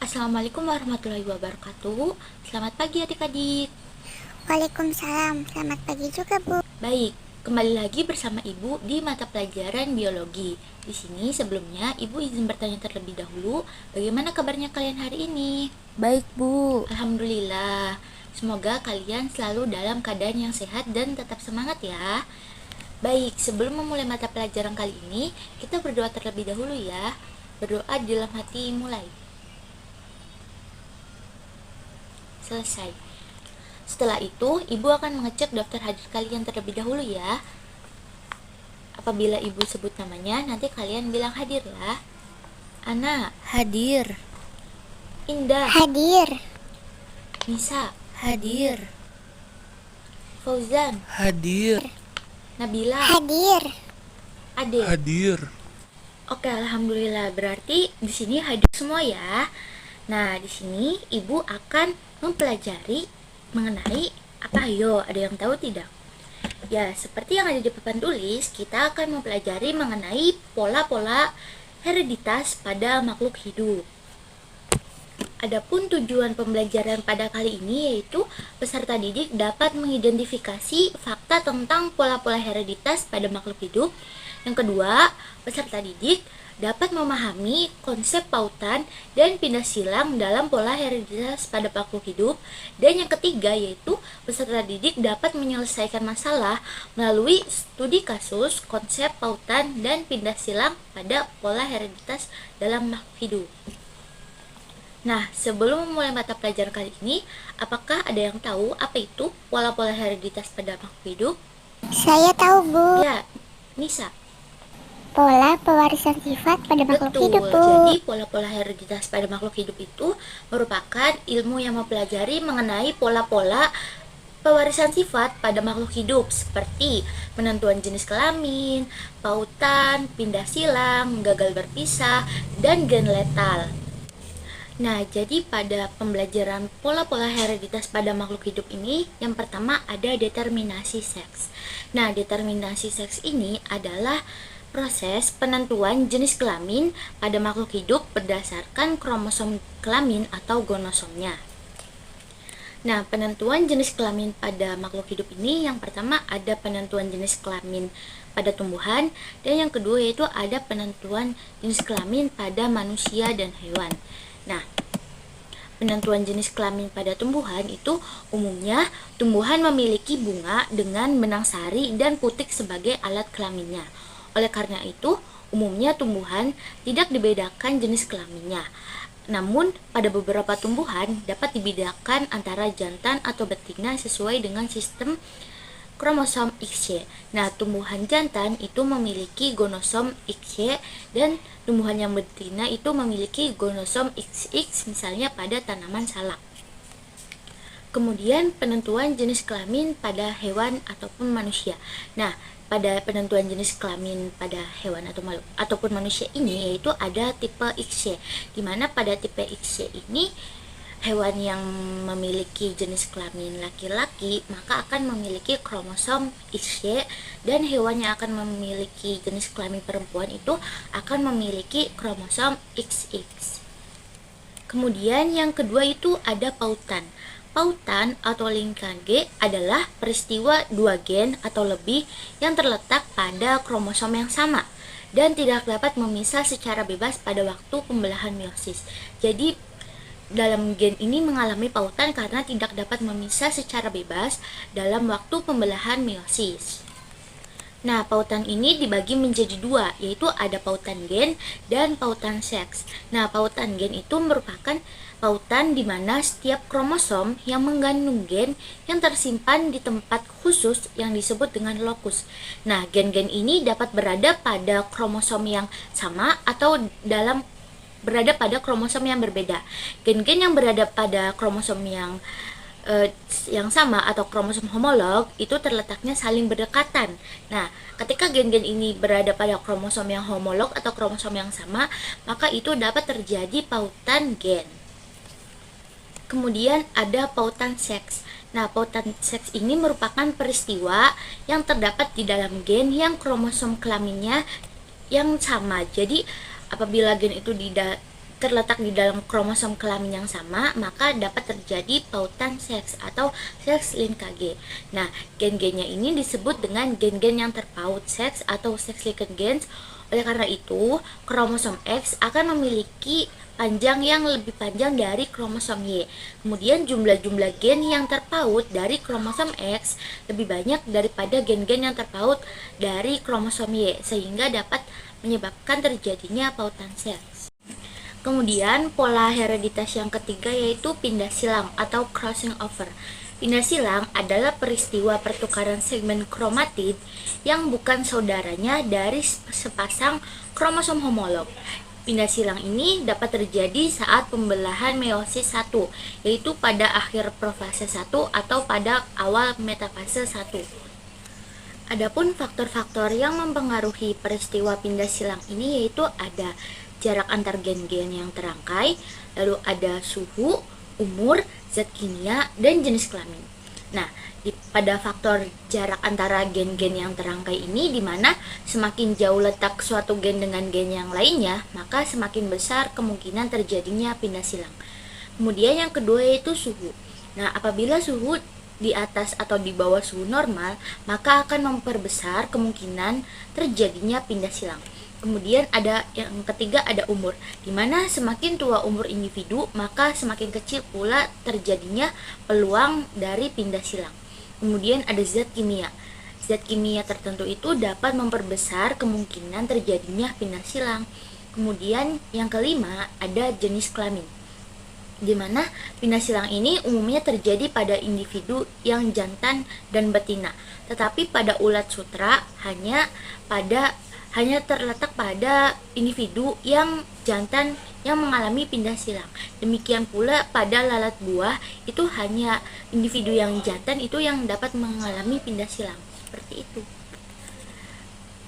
Assalamualaikum warahmatullahi wabarakatuh. Selamat pagi adik-adik. Waalaikumsalam, selamat pagi juga Bu. Baik, kembali lagi bersama Ibu di mata pelajaran biologi. Di sini sebelumnya Ibu izin bertanya terlebih dahulu, bagaimana kabarnya kalian hari ini? Baik, Bu. Alhamdulillah. Semoga kalian selalu dalam keadaan yang sehat dan tetap semangat ya. Baik, sebelum memulai mata pelajaran kali ini, kita berdoa terlebih dahulu ya. Berdoa di dalam hati mulai. Selesai. Setelah itu, Ibu akan mengecek daftar hadir kalian terlebih dahulu ya. Apabila Ibu sebut namanya, nanti kalian bilang hadir ya. Ana, Hadir. Indah, Hadir. Nisa, Hadir. Fauzan, Hadir. Nabila, Hadir. Ade. Hadir. Oke, alhamdulillah. Berarti di sini hadir semua ya. Nah, di sini Ibu akan mempelajari mengenai apa? Ayo, ada yang tahu tidak? Ya, seperti yang ada di papan tulis, kita akan mempelajari mengenai pola-pola hereditas pada makhluk hidup. Adapun tujuan pembelajaran pada kali ini yaitu peserta didik dapat mengidentifikasi fakta tentang pola-pola hereditas pada makhluk hidup. Yang kedua, peserta didik dapat memahami konsep pautan dan pindah silang dalam pola hereditas pada makhluk hidup. Dan yang ketiga yaitu peserta didik dapat menyelesaikan masalah melalui studi kasus, konsep pautan dan pindah silang pada pola hereditas dalam makhluk hidup. Nah, sebelum memulai mata pelajaran kali ini, apakah ada yang tahu apa itu pola-pola hereditas pada makhluk hidup? Saya tahu Bu. Ya, Nisa. Pola pewarisan sifat pada makhluk Betul. hidup Bu. Jadi pola-pola hereditas pada makhluk hidup itu merupakan ilmu yang mempelajari mengenai pola-pola pewarisan sifat pada makhluk hidup seperti penentuan jenis kelamin, pautan, pindah silang, gagal berpisah, dan gen letal. Nah, jadi pada pembelajaran pola-pola hereditas pada makhluk hidup ini, yang pertama ada determinasi seks. Nah, determinasi seks ini adalah proses penentuan jenis kelamin pada makhluk hidup berdasarkan kromosom kelamin atau gonosomnya. Nah, penentuan jenis kelamin pada makhluk hidup ini yang pertama ada penentuan jenis kelamin pada tumbuhan, dan yang kedua yaitu ada penentuan jenis kelamin pada manusia dan hewan. Nah, penentuan jenis kelamin pada tumbuhan itu umumnya tumbuhan memiliki bunga dengan benang sari dan putik sebagai alat kelaminnya. Oleh karena itu, umumnya tumbuhan tidak dibedakan jenis kelaminnya. Namun, pada beberapa tumbuhan dapat dibedakan antara jantan atau betina sesuai dengan sistem kromosom XY. Nah, tumbuhan jantan itu memiliki gonosom XY dan tumbuhan yang betina itu memiliki gonosom XX, misalnya pada tanaman salak. Kemudian penentuan jenis kelamin pada hewan ataupun manusia. Nah, pada penentuan jenis kelamin pada hewan atau ataupun manusia ini yaitu ada tipe XY, di mana pada tipe XY ini hewan yang memiliki jenis kelamin laki-laki maka akan memiliki kromosom XY, dan hewan yang akan memiliki jenis kelamin perempuan itu akan memiliki kromosom XX. Kemudian yang kedua itu ada pautan. Pautan atau linkage adalah peristiwa dua gen atau lebih yang terletak pada kromosom yang sama dan tidak dapat memisah secara bebas pada waktu pembelahan meiosis. Jadi dalam gen ini mengalami pautan karena tidak dapat memisah secara bebas dalam waktu pembelahan meiosis. Nah, pautan ini dibagi menjadi dua, yaitu ada pautan gen dan pautan seks. Nah, pautan gen itu merupakan pautan di mana setiap kromosom yang mengandung gen yang tersimpan di tempat khusus yang disebut dengan lokus. Nah, gen-gen ini dapat berada pada kromosom yang sama atau berada pada kromosom yang berbeda. Gen-gen yang berada pada kromosom yang sama atau kromosom homolog itu terletaknya saling berdekatan. Nah, ketika gen-gen ini berada pada kromosom yang homolog atau kromosom yang sama, maka itu dapat terjadi pautan gen. Kemudian ada pautan seks. Nah, pautan seks ini merupakan peristiwa yang terdapat di dalam gen yang kromosom kelaminnya yang sama. Jadi, apabila gen itu terletak di dalam kromosom kelamin yang sama, maka dapat terjadi pautan seks atau seks linkage. Nah, gen-gennya ini disebut dengan gen-gen yang terpaut seks atau sex linked gens. Oleh karena itu, kromosom X akan memiliki panjang yang lebih panjang dari kromosom Y. Kemudian jumlah-jumlah gen yang terpaut dari kromosom X lebih banyak daripada gen-gen yang terpaut dari kromosom Y, sehingga dapat menyebabkan terjadinya pautan seks. Kemudian pola hereditas yang ketiga yaitu pindah silang atau crossing over. Pindah silang adalah peristiwa pertukaran segmen kromatid yang bukan saudaranya dari sepasang kromosom homolog. Pindah silang ini dapat terjadi saat pembelahan meiosis 1, yaitu pada akhir profase 1 atau pada awal metafase 1. Adapun faktor-faktor yang mempengaruhi peristiwa pindah silang ini yaitu ada jarak antar gen-gen yang terangkai, lalu ada suhu, umur, zat kimia, dan jenis kelamin. Nah, pada faktor jarak antara gen-gen yang terangkai ini, di mana semakin jauh letak suatu gen dengan gen yang lainnya, maka semakin besar kemungkinan terjadinya pindah silang. Kemudian yang kedua yaitu suhu. Nah, apabila suhu di atas atau di bawah suhu normal, maka akan memperbesar kemungkinan terjadinya pindah silang. Kemudian ada yang ketiga ada umur, di mana semakin tua umur individu, maka semakin kecil pula terjadinya peluang dari pindah silang. Kemudian ada zat kimia. Zat kimia tertentu itu dapat memperbesar kemungkinan terjadinya pindah silang. Kemudian yang kelima ada jenis kelamin, di mana pindah silang ini umumnya terjadi pada individu yang jantan dan betina, tetapi pada ulat sutra hanya terletak pada individu yang jantan yang mengalami pindah silang. Demikian pula pada lalat buah, itu hanya individu yang jantan itu yang dapat mengalami pindah silang. Seperti itu.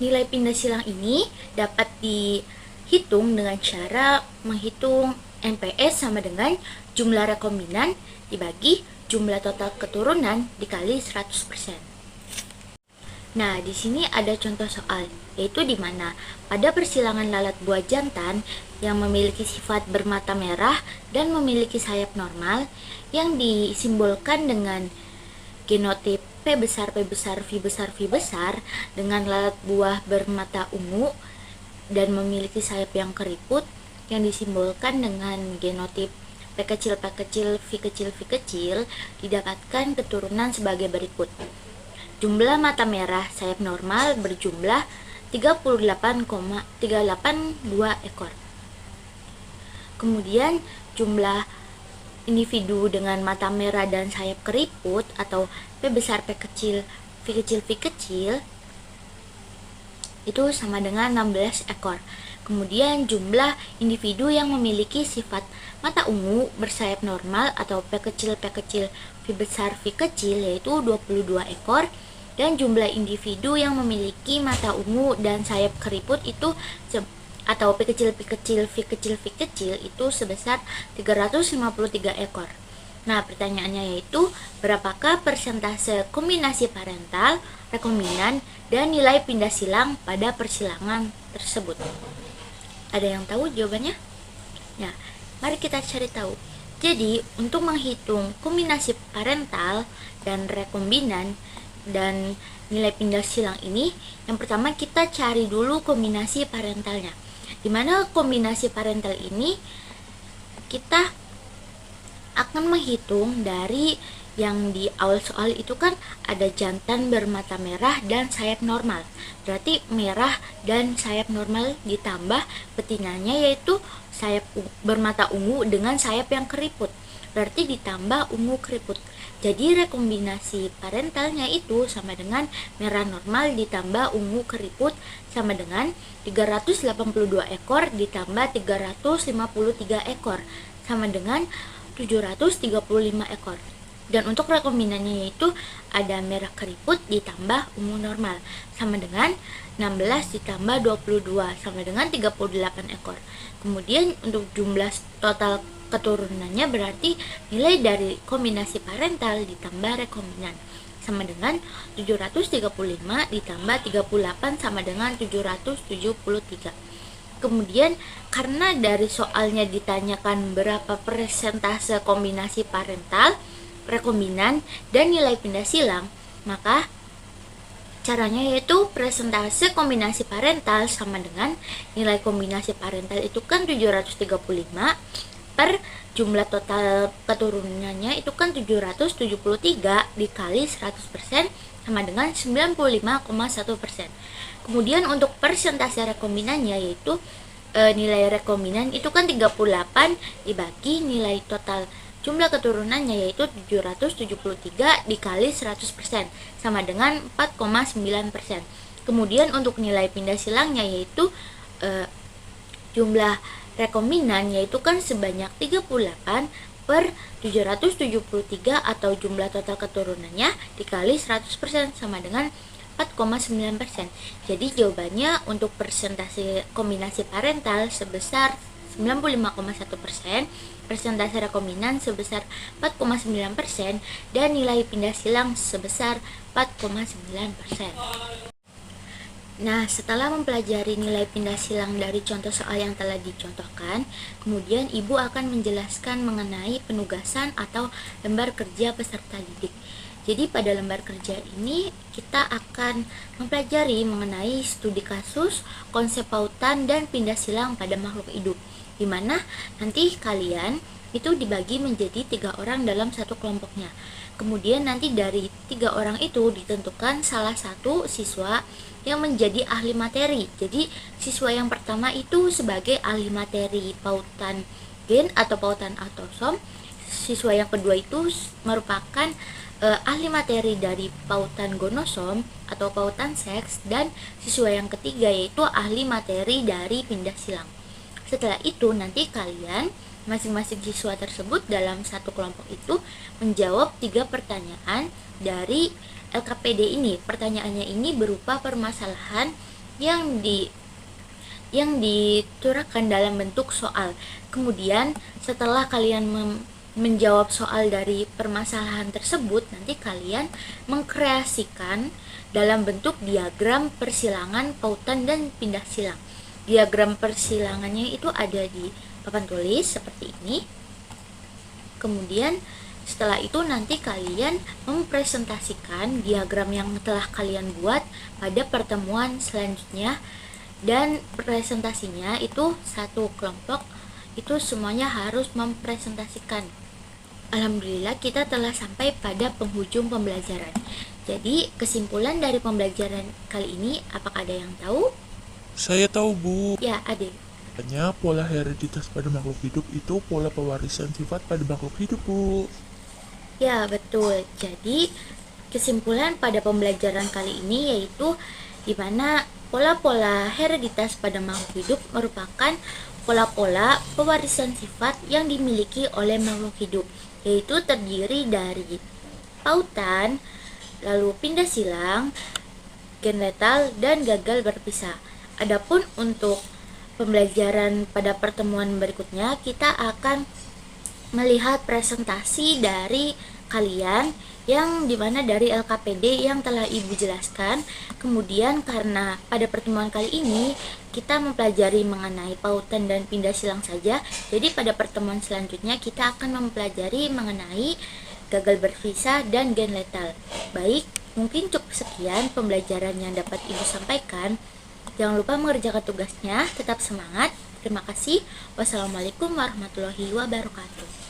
Nilai pindah silang ini dapat dihitung dengan cara menghitung NPS sama dengan jumlah rekombinan dibagi jumlah total keturunan dikali 100%. Nah, di sini ada contoh soal, yaitu di mana pada persilangan lalat buah jantan yang memiliki sifat bermata merah dan memiliki sayap normal yang disimbolkan dengan genotip P besar, P besar, V besar, V besar, dengan lalat buah bermata ungu dan memiliki sayap yang keriput yang disimbolkan dengan genotip P kecil, P kecil, V kecil, V kecil, didapatkan keturunan sebagai berikut. Jumlah mata merah sayap normal berjumlah 38,382 ekor. Kemudian jumlah individu dengan mata merah dan sayap keriput atau P besar, P kecil, V kecil, V kecil itu sama dengan 16 ekor. Kemudian jumlah individu yang memiliki sifat mata ungu bersayap normal atau P kecil, V besar, V kecil yaitu 22 ekor. Dan jumlah individu yang memiliki mata ungu dan sayap keriput itu atau P kecil, V kecil, V kecil, V kecil itu sebesar 353 ekor. Nah, pertanyaannya yaitu berapakah persentase kombinasi parental, rekombinan, dan nilai pindah silang pada persilangan tersebut? Ada yang tahu jawabannya? Nah, mari kita cari tahu. Jadi, untuk menghitung kombinasi parental dan rekombinan dan nilai pindah silang ini, yang pertama kita cari dulu kombinasi parentalnya. Dimana kombinasi parental ini kita akan menghitung dari yang di awal soal itu kan ada jantan bermata merah dan sayap normal. Berarti merah dan sayap normal ditambah betinanya yaitu sayap bermata ungu dengan sayap yang keriput. Berarti ditambah ungu keriput. Jadi rekombinasi parentalnya itu sama dengan merah normal ditambah ungu keriput sama dengan 382 ekor ditambah 353 ekor sama dengan 735 ekor. Dan untuk rekombinannya yaitu ada merah keriput ditambah ungu normal sama dengan 16 ditambah 22 sama dengan 38 ekor. Kemudian untuk jumlah total keturunannya berarti nilai dari kombinasi parental ditambah rekombinan sama dengan 735 ditambah 38 sama dengan 773. Kemudian karena dari soalnya ditanyakan berapa persentase kombinasi parental, rekombinan, dan nilai pindah silang, maka caranya yaitu persentase kombinasi parental sama dengan nilai kombinasi parental itu kan 735 per jumlah total keturunannya itu kan 773 dikali 100% sama dengan 95,1%. Kemudian untuk persentase rekombinannya yaitu nilai rekombinan itu kan 38 dibagi nilai total jumlah keturunannya yaitu 773 dikali 100% sama dengan 4,9%. Kemudian untuk nilai pindah silangnya yaitu jumlah rekombinan yaitu kan sebanyak 38 per 773 atau jumlah total keturunannya dikali 100% sama dengan 4,9%. Jadi jawabannya untuk persentase kombinasi parental sebesar 95,1%, persentase rekombinan sebesar 4,9%, dan nilai pindah silang sebesar 4,9%. Nah, setelah mempelajari nilai pindah silang dari contoh soal yang telah dicontohkan, kemudian Ibu akan menjelaskan mengenai penugasan atau lembar kerja peserta didik. Jadi pada lembar kerja ini kita akan mempelajari mengenai studi kasus, konsep pautan, dan pindah silang pada makhluk hidup, di mana nanti kalian itu dibagi menjadi 3 orang dalam satu kelompoknya. Kemudian nanti dari 3 orang itu ditentukan salah satu siswa yang menjadi ahli materi. Jadi siswa yang pertama itu sebagai ahli materi pautan gen atau pautan autosom. Siswa yang kedua itu merupakan ahli materi dari pautan gonosom atau pautan seks, dan siswa yang ketiga yaitu ahli materi dari pindah silang. Setelah itu nanti kalian masing-masing siswa tersebut dalam satu kelompok itu menjawab 3 pertanyaan dari LKPD ini. Pertanyaannya ini berupa permasalahan yang diturakan dalam bentuk soal. Kemudian setelah kalian menjawab soal dari permasalahan tersebut, nanti kalian mengkreasikan dalam bentuk diagram persilangan, pautan, dan pindah silang. Diagram persilangannya itu ada di papan tulis seperti ini. Kemudian setelah itu nanti kalian mempresentasikan diagram yang telah kalian buat pada pertemuan selanjutnya, dan presentasinya itu satu kelompok itu semuanya harus mempresentasikan. Alhamdulillah kita telah sampai pada penghujung pembelajaran. Jadi kesimpulan dari pembelajaran kali ini, apakah ada yang tahu? Saya tahu, Bu. Ya, Ade. Hanya pola hereditas pada makhluk hidup itu pola pewarisan sifat pada makhluk hidup, Bu. Ya, betul. Jadi kesimpulan pada pembelajaran kali ini yaitu di mana pola-pola hereditas pada makhluk hidup merupakan pola-pola pewarisan sifat yang dimiliki oleh makhluk hidup, yaitu terdiri dari pautan, lalu pindah silang, gen letal, dan gagal berpisah. Adapun untuk pembelajaran pada pertemuan berikutnya, kita akan melihat presentasi dari kalian yang dimana dari LKPD yang telah Ibu jelaskan. Kemudian karena pada pertemuan kali ini kita mempelajari mengenai pautan dan pindah silang saja, jadi pada pertemuan selanjutnya kita akan mempelajari mengenai gagal berpisah dan gen letal. Baik, mungkin cukup sekian pembelajaran yang dapat Ibu sampaikan. Jangan lupa mengerjakan tugasnya, tetap semangat. Terima kasih. Wassalamualaikum warahmatullahi wabarakatuh.